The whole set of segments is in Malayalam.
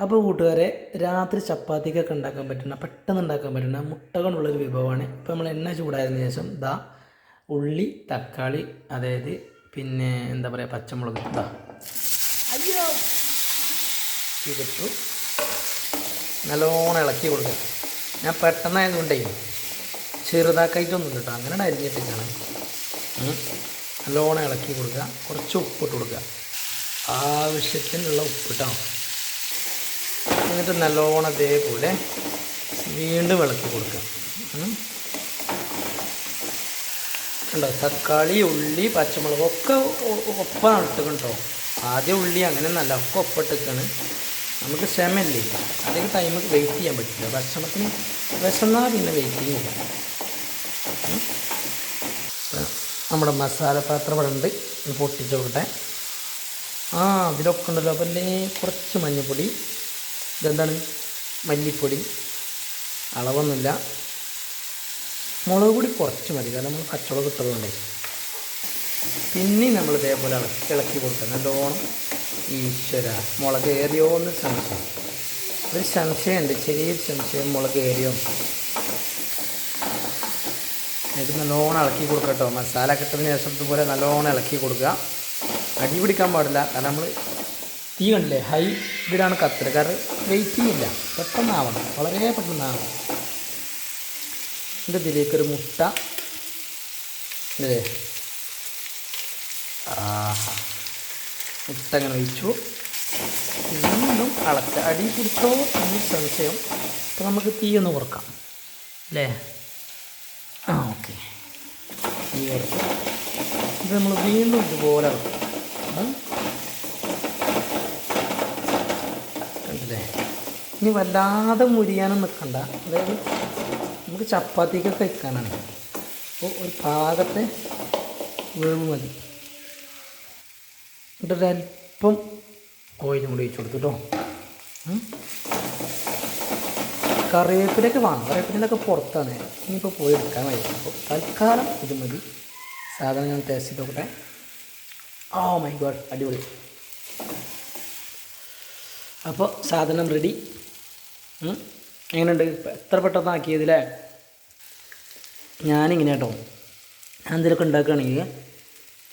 അപ്പോൾ കൂട്ടുകാരെ, രാത്രി ചപ്പാത്തിക്കൊക്കെ ഉണ്ടാക്കാൻ പറ്റുന്ന, പെട്ടെന്ന് ഉണ്ടാക്കാൻ പറ്റുന്ന മുട്ട കൊണ്ടുള്ളൊരു വിഭവമാണ്. ഇപ്പോൾ നമ്മൾ എണ്ണ ചൂടായതിനു ശേഷം ഉള്ളി, തക്കാളി, അതായത് പിന്നെ എന്താ പറയുക, പച്ചമുളക് അയ്യോ ഇതിട്ടു നല്ലോണം ഇളക്കി കൊടുക്കുക. ഞാൻ പെട്ടെന്നായതുകൊണ്ടേ ചെറുതാക്കായിട്ടൊന്നും കേട്ടോ, അങ്ങനെ അരിഞ്ഞിട്ടേക്കാണ്. നല്ലോണം ഇളക്കി കൊടുക്കുക. കുറച്ച് ഉപ്പിട്ട് കൊടുക്കുക, ആവശ്യത്തിനുള്ള ഉപ്പിട്ടോ. എന്നിട്ട് നല്ലോണം അതേപോലെ വീണ്ടും ഇളക്കി കൊടുക്കുക. ഉണ്ടോ, തക്കാളി, ഉള്ളി, പച്ചമുളക് ഒക്കെ ഒപ്പം ഇട്ടുകൊണ്ടോ. ആദ്യം ഉള്ളി അങ്ങനെ നല്ല ഒക്കെ ഒപ്പിട്ടിട്ടാണ്. നമുക്ക് ക്ഷമയില്ലേ, അതേ ടൈം വെയിറ്റ് ചെയ്യാൻ പറ്റില്ല. ഭക്ഷണത്തിന് വിശന്നാൽ പിന്നെ വെയിറ്റ് ചെയ്യില്ല. നമ്മുടെ മസാല പാത്രം ഇവിടെ ഉണ്ട്, പൊട്ടിച്ച് നോക്കട്ടെ. അതിലൊക്കെ ഉണ്ടല്ലോ. അപ്പം കുറച്ച് മഞ്ഞൾപ്പൊടി, ഇതെന്താണ് മല്ലിപ്പൊടി, അളവൊന്നുമില്ല. മുളക് പൊടി കുറച്ച് മതി, കാരണം നമ്മൾ പച്ചമുളക് ഇട്ടതുകൊണ്ട്. പിന്നെ നമ്മൾ ഇതേപോലെ ഇളക്കി കൊടുക്കുക നല്ലോണം. ഈശ്വര, മുളക് ഏറിയോ എന്ന് സംശയം, ഒരു സംശയമുണ്ട്, ചെറിയൊരു സംശയം, മുളക് ഏറിയോ. എന്നിട്ട് നല്ലോണം ഇളക്കി കൊടുക്കുക കേട്ടോ. മസാല കിട്ടുന്നതിന് ശേഷം ഇതുപോലെ നല്ലോണം ഇളക്കി കൊടുക്കുക. അടി പിടിക്കാൻ പാടില്ല, കാരണം നമ്മൾ തീ കണ്ടില്ലേ, ഹൈ ഇതിലാണ് കത്തുക. കാരണം വെയിറ്റിംഗ് ഇല്ല, പെട്ടെന്നാവണം, വളരെ പെട്ടെന്നാവണം. എന്നിട്ട് ഇതിലേക്കൊരു മുട്ട ഇല്ലേ, മുട്ട അങ്ങനെ ഒഴിച്ചു. വീണ്ടും ഇളക്കുക. അടി പിടിച്ചോ എന്നൊരു സംശയം. അപ്പോൾ നമുക്ക് തീ ഒന്ന് കുറക്കാം അല്ലേ. ഓക്കെ, തീ കുറച്ച് ഇത് നമ്മൾ വീണ്ടും ഇതുപോലെ ഇളക്കും. കണ്ടില്ലേ, ഇനി വല്ലാതെ മുരിയാനും നിൽക്കണ്ട. അതായത് നമുക്ക് ചപ്പാത്തിക്കൊക്കെ വയ്ക്കാനാണ്. അപ്പോൾ ഒരു പാകത്തെ വേവ് മതി. എന്നിട്ടൊരല്പം ഓയിലും കൂടി ഒഴിച്ചു കൊടുത്തു കേട്ടോ. കറിവേപ്പിലൊക്കെ വേണം, കറിവേപ്പിലൊക്കെ പുറത്താണ്, ഇനിയിപ്പോൾ പോയി എടുക്കാൻ കഴിയും. അപ്പോൾ തൽക്കാലം ഇത് മതി. സാധനം ഞാൻ ടേസ്റ്റ് ചെയ്ത് നോക്കട്ടെ. മൈ ഗോഡ്, അടിപൊളി. അപ്പോൾ സാധനം റെഡി. എങ്ങനെയുണ്ട്? എത്ര പെട്ടെന്നാക്കിയതില്ലേ. ഞാനിങ്ങനെ കേട്ടോ, ഞാൻ എന്തെങ്കിലുമൊക്കെ ഉണ്ടാക്കുകയാണെങ്കിൽ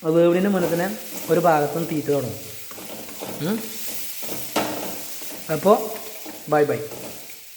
അത് വേവിന് മുന്നേ തന്നെ ഒരു ഭാഗത്തുനിന്ന് തീറ്റ തുടങ്ങും. അപ്പോൾ ബൈ ബൈ.